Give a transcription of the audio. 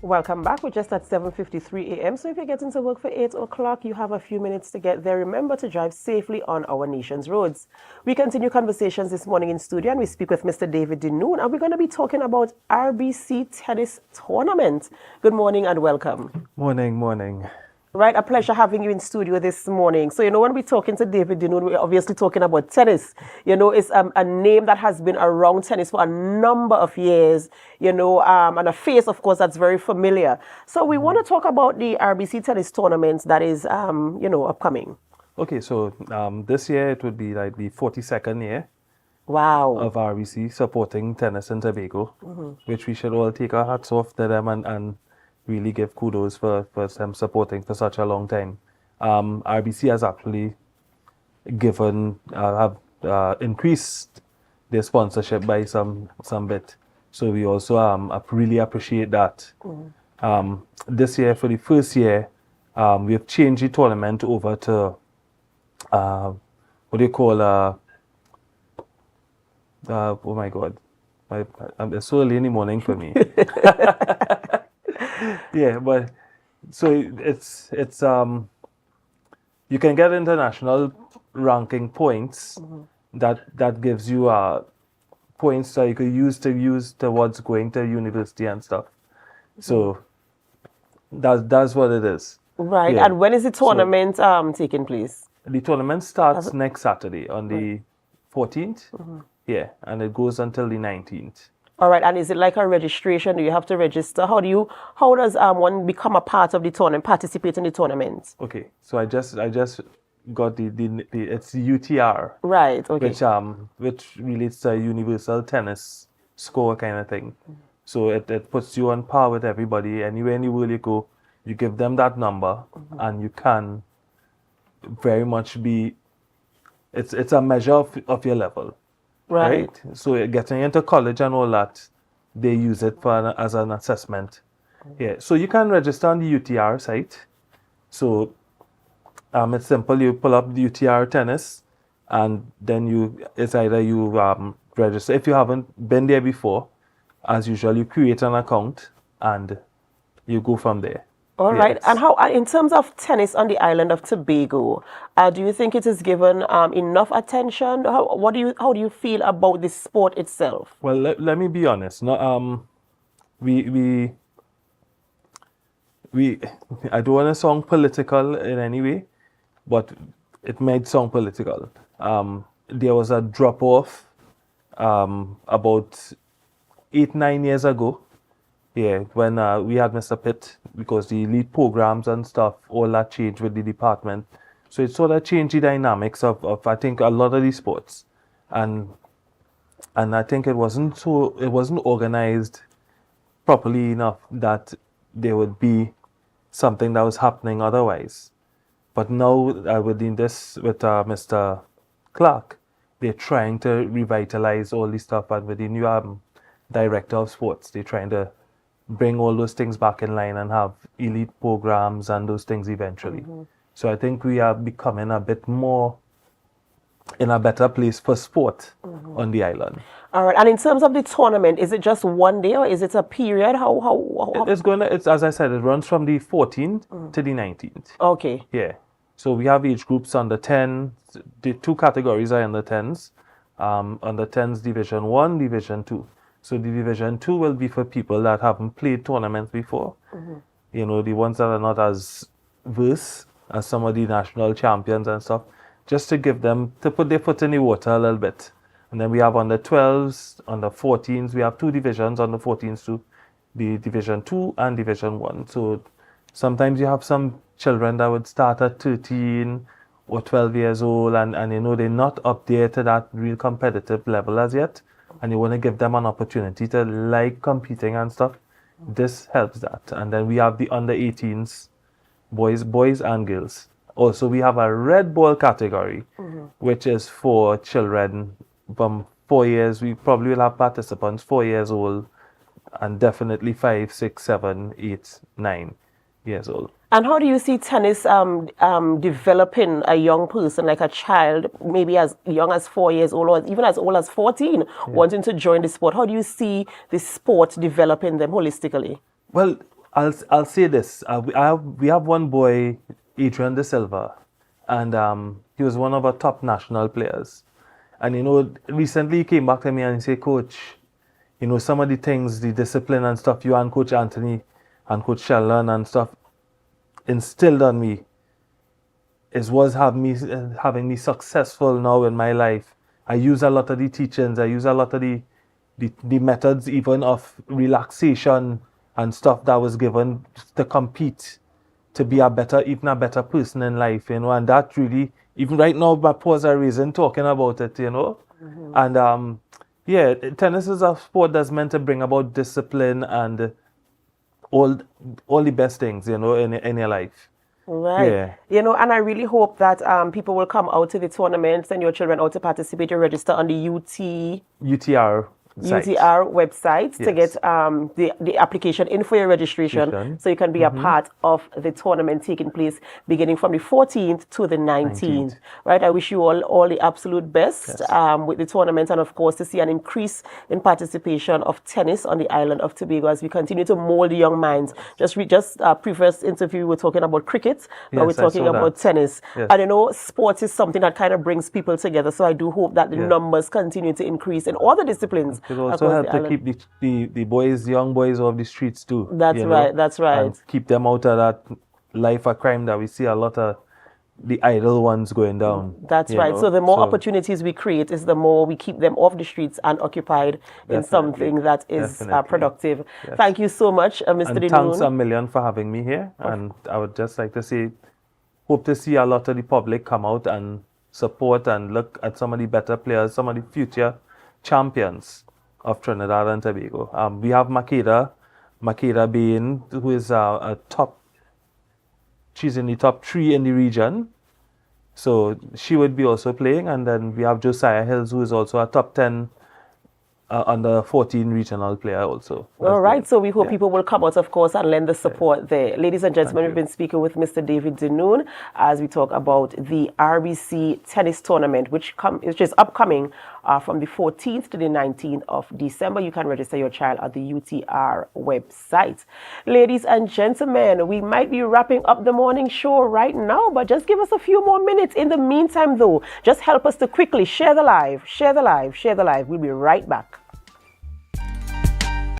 Welcome back. We're just at 7:53 a.m. So if you're getting to work for 8 o'clock, you have a few minutes to get there. Remember to drive safely on our nation's roads. We continue conversations this morning in studio and we speak with Mr. David Denoon, and we're going to be talking about RBC tennis tournament. Good morning and welcome. Morning. Right, a pleasure having you in studio this morning. So, when we're talking to David Denoon, we're obviously talking about tennis. It's a name that has been around tennis for a number of years, and a face, of course, that's very familiar. So we want to talk about the RBC tennis tournament that is, upcoming. Okay, so this year it would be like the 42nd year Wow. of RBC supporting tennis in Tobago, which we should all take our hats off to them and really give kudos for them supporting for such a long time. RBC has actually increased their sponsorship by some bit. So we also really appreciate that. This year, for the first year, we have changed the tournament over to what do you call oh my God, it's so early in the morning for me. Yeah, but so it's you can get international ranking points that gives you points that you could use towards going to university and stuff. So that's what it is. Right. Yeah. And when is the tournament taking place? The tournament starts next Saturday on the 14th. Yeah, and it goes until the 19th. All right, and is it like a registration? Do you have to register? How does one become a part of the tournament, participate in the tournament? Okay, so I just got the it's UTR. Right. Okay. Which relates to a universal tennis score kind of thing. So it puts you on par with everybody. Anywhere in the world you go, you give them that number, and you can very much be. It's a measure of your level. Right. So getting into college and all that, they use it as an assessment. Yeah. So you can register on the UTR site. So it's simple. You pull up the UTR tennis, and then it's either you register. If you haven't been there before, as usual, you create an account and you go from there. All right. And how, in terms of tennis on the island of Tobago, do you think it is given enough attention? How do you feel about the sport itself? Well, let me be honest. No, we I don't want to sound political in any way, but it might sound political. There was a drop off about 8-9 years ago. Yeah, when we had Mr. Pitt, because the elite programs and stuff, all that changed with the department. So it sort of changed the dynamics of I think a lot of these sports. And I think it wasn't organized properly enough that there would be something that was happening otherwise. But now within this with Mr. Clark, they're trying to revitalize all this stuff, and with the new director of sports, they're trying to bring all those things back in line and have elite programs and those things eventually. So I think we are becoming a bit more in a better place for sport on the island. All right. And in terms of the tournament, is it just one day or is it a period? How? It's as I said, it runs from the 14th to the 19th. Okay. Yeah. So we have age groups under 10. The two categories are under 10s. Under 10s Division 1, Division 2. So the Division 2 will be for people that haven't played tournaments before. The ones that are not as versed as some of the national champions and stuff, just to give them, to put their foot in the water a little bit. And then we have under 12s, under 14s, we have two divisions under 14s too, the Division 2 and Division 1. So sometimes you have some children that would start at 13 or 12 years old and they're not up there to that real competitive level as yet. And you want to give them an opportunity to like competing and stuff. This helps that. And then we have the under 18s, boys and girls. Also, we have a red ball category, which is for children from 4 years. We probably will have participants 4 years old, and definitely 5, 6, 7, 8, 9 years old. And how do you see tennis developing a young person, like a child, maybe as young as 4 years old, or even as old as 14, wanting to join the sport? How do you see the sport developing them holistically? Well, I'll say this. We have one boy, Adrian De Silva, and he was one of our top national players. And recently he came back to me and he said, Coach, some of the things, the discipline and stuff you and Coach Anthony and Coach Sheldon and stuff instilled on me was having me successful now in my life. I use a lot of the teachings. I use a lot of the methods even of relaxation and stuff that was given to compete, to be even a better person in life, and that really, even right now, my paws are raising talking about it, Mm-hmm. And yeah, tennis is a sport that's meant to bring about discipline and all the best things, in your life. Right. Yeah. And I really hope that people will come out to the tournaments and your children out to participate. You register on the UTR site. UTR website to Yes. get the application in for your registration, so you can be a part of the tournament taking place beginning from the 14th to the 19th. Right? I wish you all the absolute best with the tournament, and of course to see an increase in participation of tennis on the island of Tobago as we continue to mold the young minds. Just previous interview we were talking about cricket, now we're talking about tennis. Yes. And sports is something that kind of brings people together, so I do hope that the numbers continue to increase in all the disciplines. It also helps to keep the young boys off the streets too. That's right. That's right. And keep them out of that life of crime that we see a lot of the idle ones going down. That's right. So the more opportunities we create is the more we keep them off the streets and occupied in something that is productive. Yes. Thank you so much, Mr. Denoon. Thanks a million for having me here. And I would just like to say, hope to see a lot of the public come out and support and look at some of the better players, some of the future champions of Trinidad and Tobago. We have Makeda Bain, who is she's in the top 3 in the region. So she would be also playing. And then we have Josiah Hills, who is also a top 10 under 14 regional player also. All right, so we hope people will come out, of course, and lend the support there. Ladies and gentlemen, we've been speaking with Mr. David Denoon as we talk about the RBC tennis tournament, which is upcoming from the 14th to the 19th of December. You can register your child at the UTR website. Ladies and gentlemen, we might be wrapping up the morning show right now, but just give us a few more minutes. In the meantime, though, just help us to quickly share the live. We'll be right back.